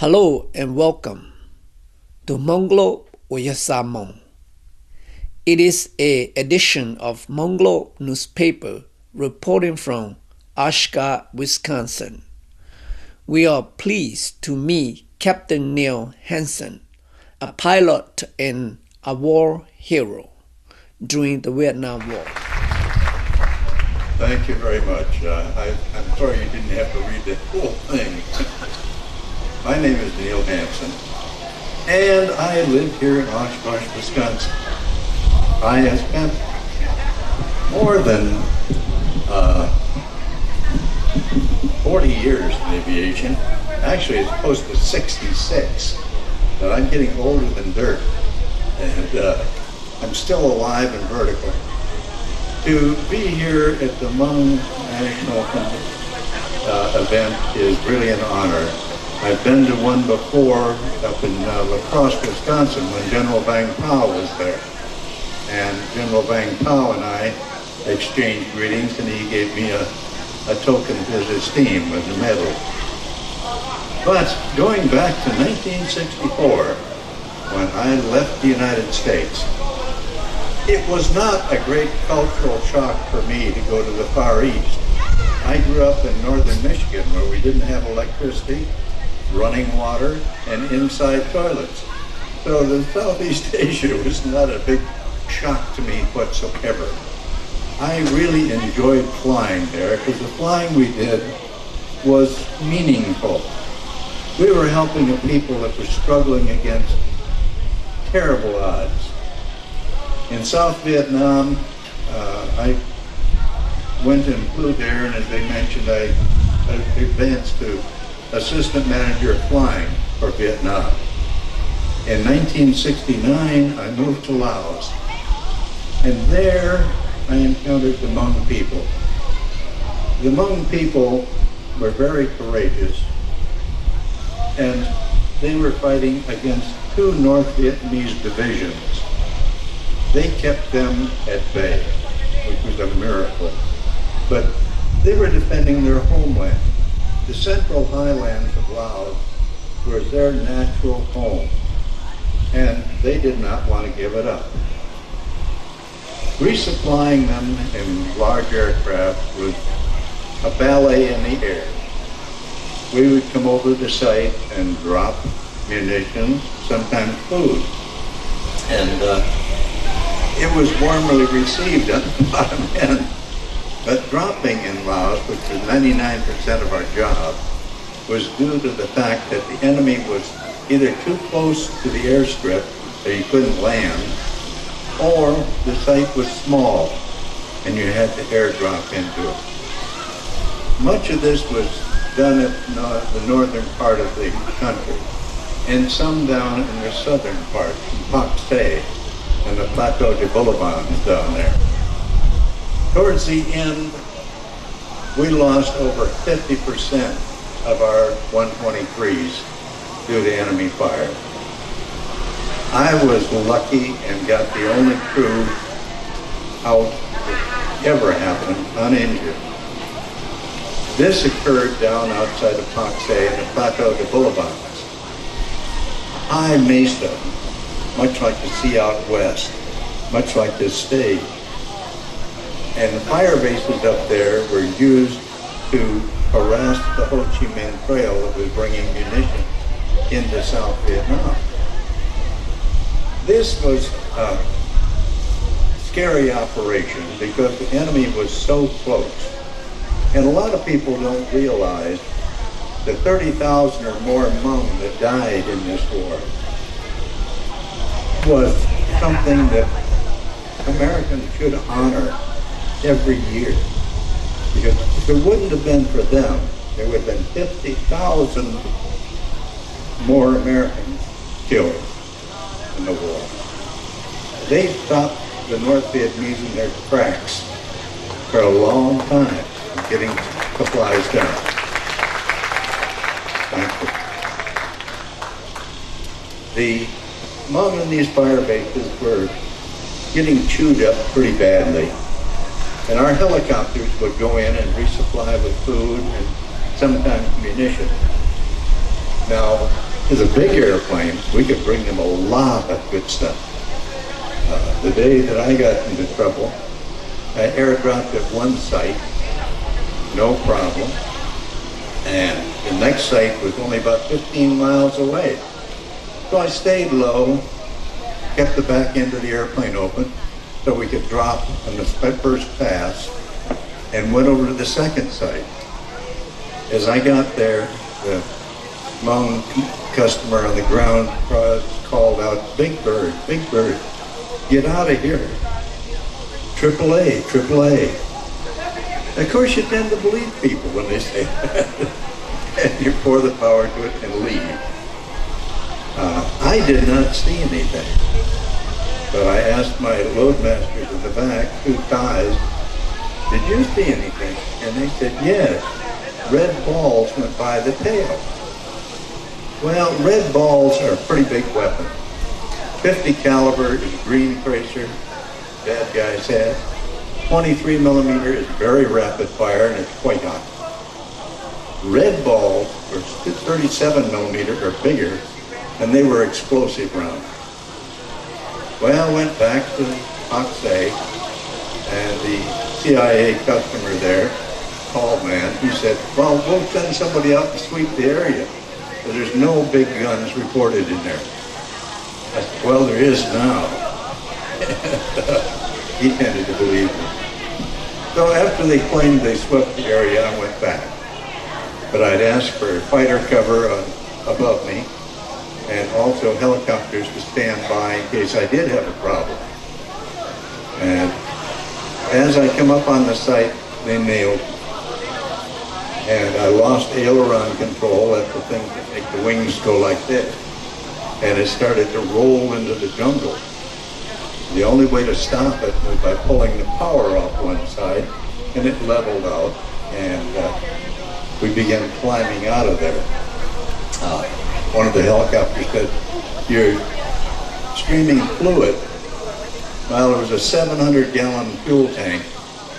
Hello and welcome to Monglo Oyasa Hmong. It is a edition of Monglo newspaper reporting from Oshkosh, Wisconsin. We are pleased to meet Captain Hansen, a pilot and a war hero during the Vietnam War. Thank you very much. I'm sorry you didn't have to read the whole thing. My name is Neil Hansen, and I live here in Oshkosh, Wisconsin. I have spent more than 40 years in aviation. Actually, it's close to 66, but I'm getting older than dirt, and I'm still alive and vertical. To be here at the Hmong National event is really an honor. I've been to one before up in La Crosse, Wisconsin, when General Vang Pao was there. And General Vang Pao and I exchanged greetings, and he gave me a token of his esteem with a medal. But going back to 1964, when I left the United States, it was not a great cultural shock for me to go to the Far East. I grew up in northern Michigan, where we didn't have electricity, running water, and inside toilets. So the Southeast Asia was not a big shock to me whatsoever. I really enjoyed flying there because the flying we did was meaningful. We were helping a people that were struggling against terrible odds. In South Vietnam, I went and flew there, and as they mentioned, I advanced to assistant manager of flying for Vietnam. In 1969, I moved to Laos, and there I encountered the Hmong people. The Hmong people were very courageous, and they were fighting against two North Vietnamese divisions. They kept them at bay, which was a miracle, but they were defending their homeland. The central highlands of Laos were their natural home, and they did not want to give it up. Resupplying them in large aircraft was a ballet in the air. We would come over the site and drop munitions, sometimes food, and it was warmly received on the bottom end. But dropping in Laos, which was 99% of our job, was due to the fact that the enemy was either too close to the airstrip so you couldn't land, or the site was small and you had to airdrop into it. Much of this was done at the northern part of the country, and some down in the southern part, in Capt and the Plateau de Bolivan down there. Towards the end, we lost over 50% of our 123s due to enemy fire. I was lucky and got the only crew out that ever happened uninjured. This occurred down outside of Paxe and the Plateau de Bolivan. High mesa, much like the sea out west, much like this stage. And the fire bases up there were used to harass the Ho Chi Minh Trail that was bringing munitions into South Vietnam. This was a scary operation because the enemy was so close. And a lot of people don't realize the 30,000 or more Hmong that died in this war was something that Americans should honor every year. Because if it wouldn't have been for them, there would have been 50,000 more Americans killed in the war. They stopped the North Vietnamese in their tracks for a long time getting supplies down. Thank you. The Hmong in these fire bases were getting chewed up pretty badly. And our helicopters would go in and resupply with food and sometimes munitions. Now, It's a big airplane. We could bring them a lot of good stuff. The day that I got into trouble, I airdropped at one site, no problem. And the next site was only about 15 miles away. So I stayed low, kept the back end of the airplane open so we could drop on the first pass, and went over to the second site. As I got there, the Hmong customer on the ground called out, "Big Bird, Big Bird, get out of here. AAA, AAA." Of course, you tend to believe people when they say that. And you pour the power to it and leave. I did not see anything. But I asked my loadmasters in the back, 2 guys, "Did you see anything?" And they said, "Yes, red balls went by the tail." Well, red balls are a pretty big weapon. 50 caliber is green tracer, bad guys have. 23 millimeter is very rapid fire and it's quite hot. Red balls were 37 millimeter or bigger, and they were explosive rounds. Well, I went back to Oxay, and the CIA customer there called man. He said, "Well, we'll send somebody out to sweep the area. But there's no big guns reported in there." I said, "Well, there is now." He tended to believe me. So after they claimed they swept the area, I went back. But I'd asked for fighter cover above me, and also helicopters to stand by in case I did have a problem. And as I come up on the site, they nailed me. And I lost aileron control. That's the thing that make the wings go like this. And it started to roll into the jungle. The only way to stop it was by pulling the power off one side, and it leveled out, and we began climbing out of there. One of the helicopters said, "You're streaming fluid." Well, there was a 700-gallon fuel tank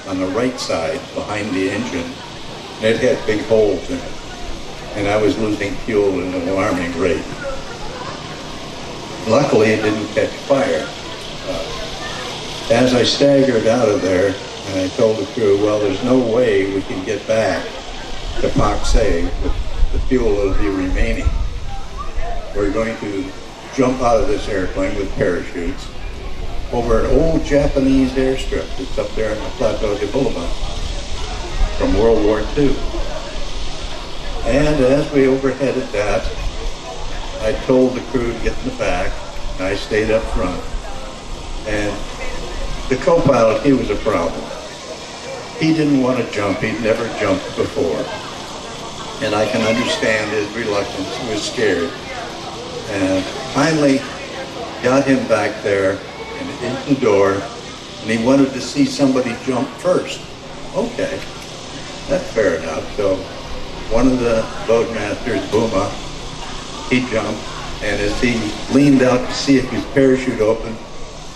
on the right side behind the engine, and it had big holes in it, and I was losing fuel at an alarming rate. Luckily, it didn't catch fire. As I staggered out of there, and I told the crew, "Well, there's no way we can get back to Paksay with the fuel that'll be remaining. We're going to jump out of this airplane with parachutes over an old Japanese airstrip that's up there in the Plateau de Boulevard from World War II." And as we overheaded that, I told the crew to get in the back, and I stayed up front. And the co-pilot, he was a problem. He didn't want to jump. He'd never jumped before. And I can understand his reluctance. He was scared. And finally got him back there and into the door, and he wanted to see somebody jump first. Okay, that's fair enough. So one of the loadmasters, Booma, he jumped, and as he leaned out to see if his parachute opened,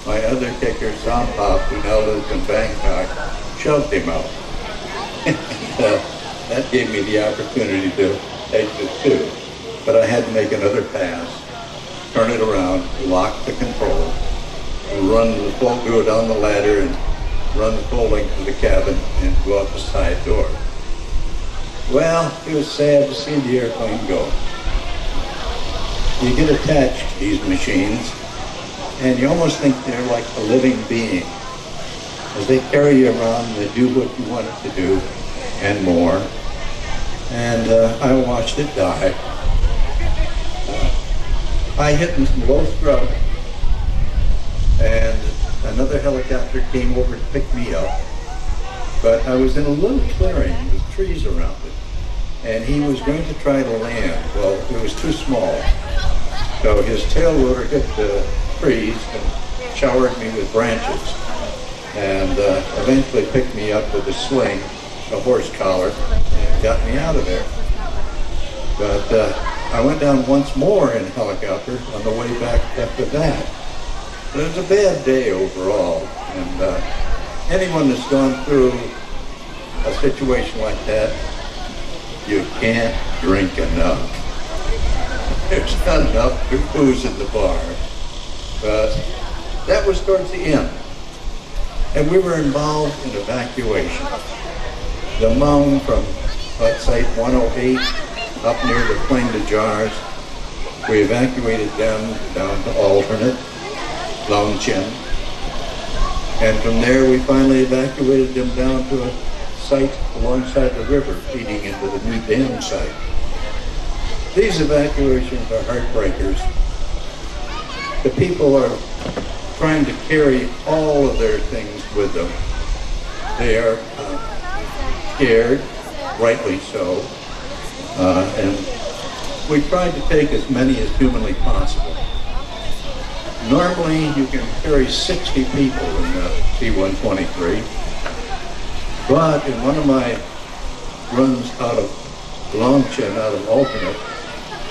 my other kicker, Sampap, who now lives in Bangkok, shoved him out. That gave me the opportunity to exit too. But I had to make another pass, turn it around, lock the control, and go down the ladder and run the full length of the cabin and go out the side door. Well, it was sad to see the airplane go. You get attached to these machines, and you almost think they're like a living being. As they carry you around, they do what you want it to do, and more. And I watched it die. I hit some low scrub, and another helicopter came over to pick me up. But I was in a little clearing with trees around it, and he was going to try to land. Well, it was too small. So his tail rotor hit the trees and showered me with branches, and eventually picked me up with a sling, a horse collar, and got me out of there. But I went down once more in a helicopter on the way back after that. But it was a bad day overall, and anyone that's gone through a situation like that, you can't drink enough. There's not enough booze in the bar. But that was towards the end. And we were involved in evacuation. The Hmong from Site 108 up near the Plain de Jars, we evacuated them down to alternate, Long Chin. And from there we finally evacuated them down to a site alongside the river feeding into the new dam site. These evacuations are heartbreakers. The people are trying to carry all of their things with them. They are scared, rightly so, and we tried to take as many as humanly possible. Normally you can carry 60 people in the C-123, but in one of my runs out of Longchin, out of alternate,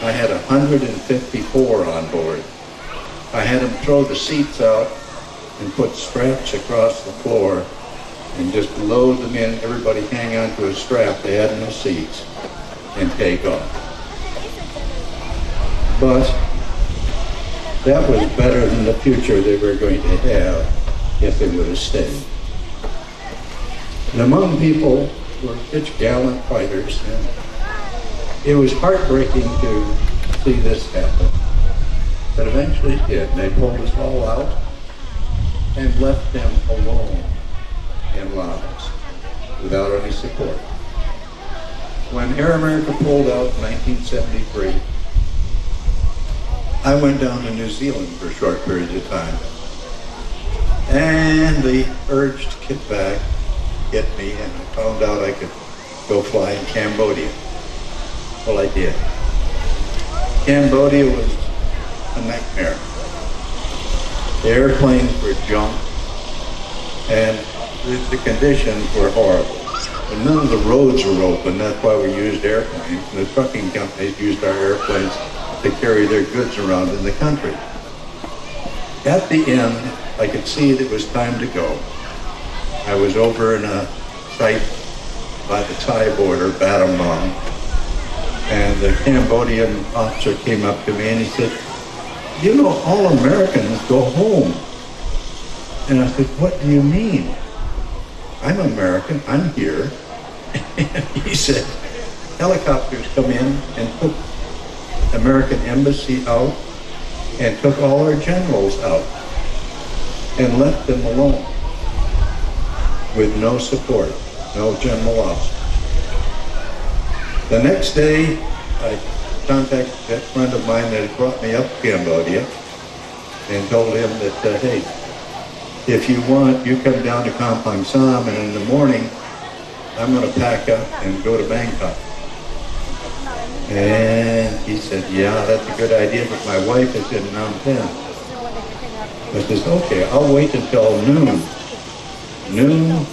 I had 154 on board. I had them throw the seats out and put straps across the floor and just load them in, everybody hang onto a strap they had in the seats, and take off. But that was better than the future they were going to have if they would have stayed. The Hmong people were such gallant fighters, and it was heartbreaking to see this happen. But eventually it did. They pulled us all out and left them alone in Laos without any support. When Air America pulled out in 1973, I went down to New Zealand for short periods of time. And the urge to get back hit me, and I found out I could go fly in Cambodia. Well, I did. Cambodia was a nightmare. The airplanes were junk, and the conditions were horrible. And none of the roads were open, that's why we used airplanes. And the trucking companies used our airplanes to carry their goods around in the country. At the end, I could see that it was time to go. I was over in a site by the Thai border, Battambang, and the Cambodian officer came up to me and he said, "You know, all Americans go home." And I said, "What do you mean?" "I'm American, I'm here." And he said, "Helicopters come in and took American embassy out and took all our generals out and left them alone with no support, no general officer." The next day, I contacted that friend of mine that had brought me up to Cambodia and told him that, hey, if you want, you come down to Kampong Sam, and in the morning, I'm going to pack up and go to Bangkok. And he said, "Yeah, that's a good idea, but my wife is in Phnom Penh." I said, "Okay, I'll wait until noon. Noon,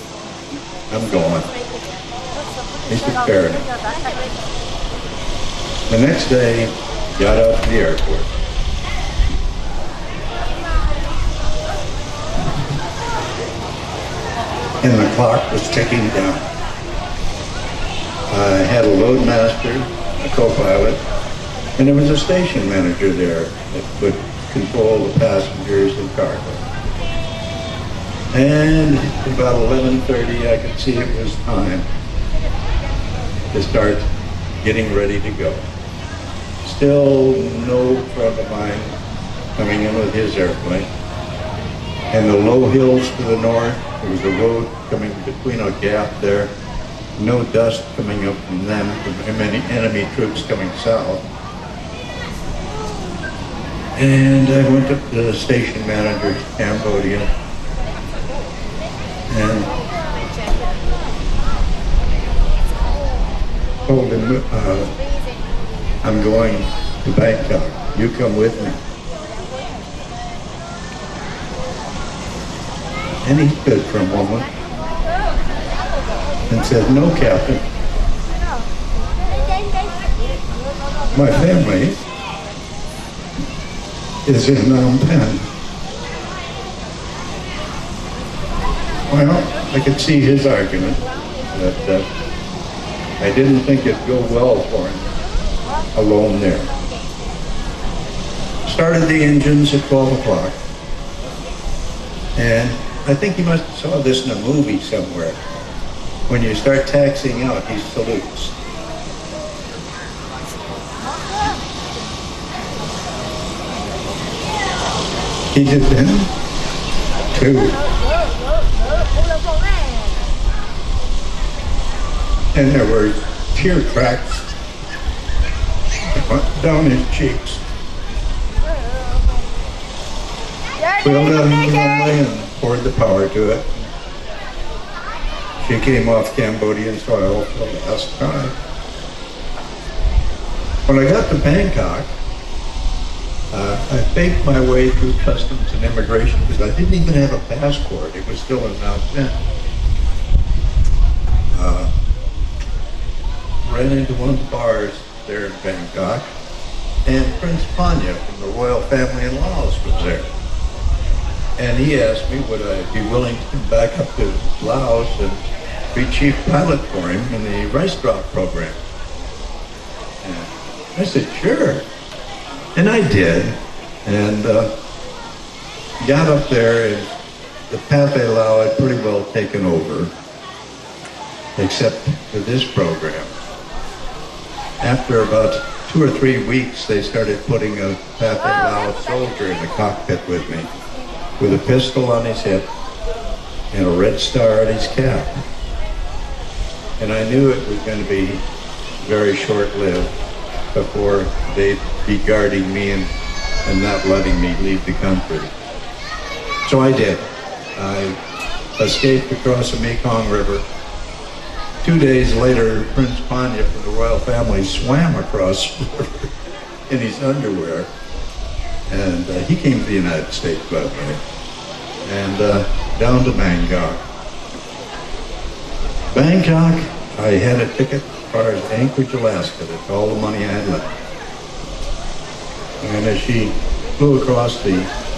I'm going." He said, "Fair enough." The next day, got out to the airport. And the clock was ticking down. I had a load master, a co-pilot, and there was a station manager there that would control the passengers and cargo. And about 11:30, I could see it was time to start getting ready to go. Still no friend of mine coming in with his airplane. And the low hills to the north, there was a road coming between a gap there. No dust coming up from them, from any enemy troops coming south. And I went up to the station manager in Cambodia and told him, "I'm going to Bangkok. You come with me." And he stood for a moment and said, "No, Captain. My family is in Phnom Penh." Well, I could see his argument that I didn't think it'd go well for him alone there. started the engines at 12 o'clock. And I think you must have saw this in a movie somewhere. When you start taxiing out, he salutes. He did then, too. And there were tear tracks down his cheeks. Wheeled out into the runway and poured the power to it. She came off Cambodian soil for the last time. When I got to Bangkok, I faked my way through customs and immigration because I didn't even have a passport. It was still in Mount Ten. Ran into one of the bars there in Bangkok, and Prince Panya from the royal family in Laos was there. And he asked me would I be willing to come back up to Laos and be chief pilot for him in the rice drop program. And I said, sure. And I did. And got up there, and the Pathe Lao had pretty well taken over, except for this program. After about 2 or 3 weeks, they started putting a Pathe Lao soldier in the cockpit with me, with a pistol on his hip and a red star on his cap. And I knew it was going to be very short-lived before they'd be guarding me and not letting me leave the country. So I did. I escaped across the Mekong River. 2 days later, Prince Panya from the royal family swam across the river in his underwear. And he came to the United States, by the way, and down to Bangkok. Bangkok, I had a ticket as far as Anchorage, Alaska. That's all the money I had left. And as she flew across the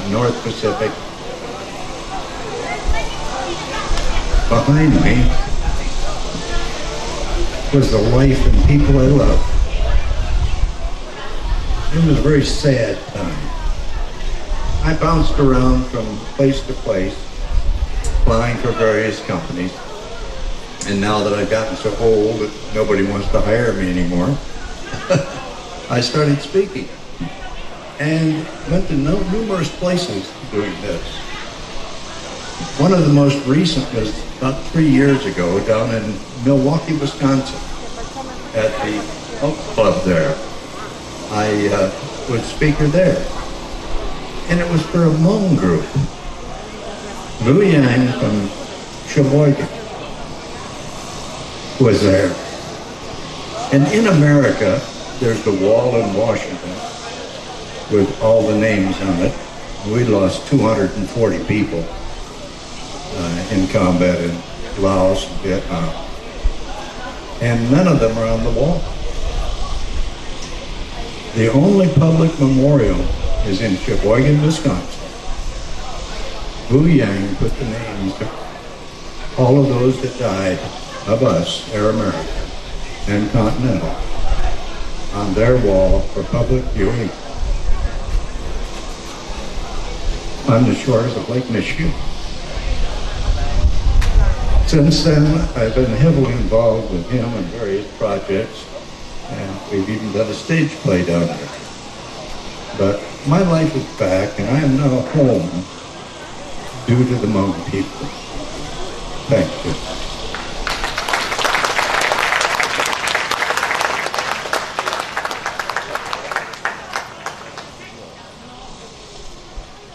North Pacific, behind me was the life and people I loved. It was a very sad time. I bounced around from place to place, flying for various companies. And now that I've gotten so old that nobody wants to hire me anymore, I started speaking and went to numerous places doing this. One of the most recent was about 3 years ago down in Milwaukee, Wisconsin, at the Oak Club there. I was speaker there. And it was for a Hmong group. Lu Yang from Sheboygan was there. And in America, there's the wall in Washington with all the names on it. We lost 240 people in combat in Laos and Vietnam. And none of them are on the wall. The only public memorial is in Sheboygan, Wisconsin. Wu Yang put the names of all of those that died of us, Air America and Continental, on their wall for public viewing on the shores of Lake Michigan. Since then, I've been heavily involved with him in various projects, and we've even done a stage play down there. But my life is back, and I am now home due to the Hmong people. Thank you.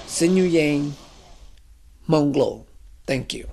Snyu Yang, Monglo. Thank you.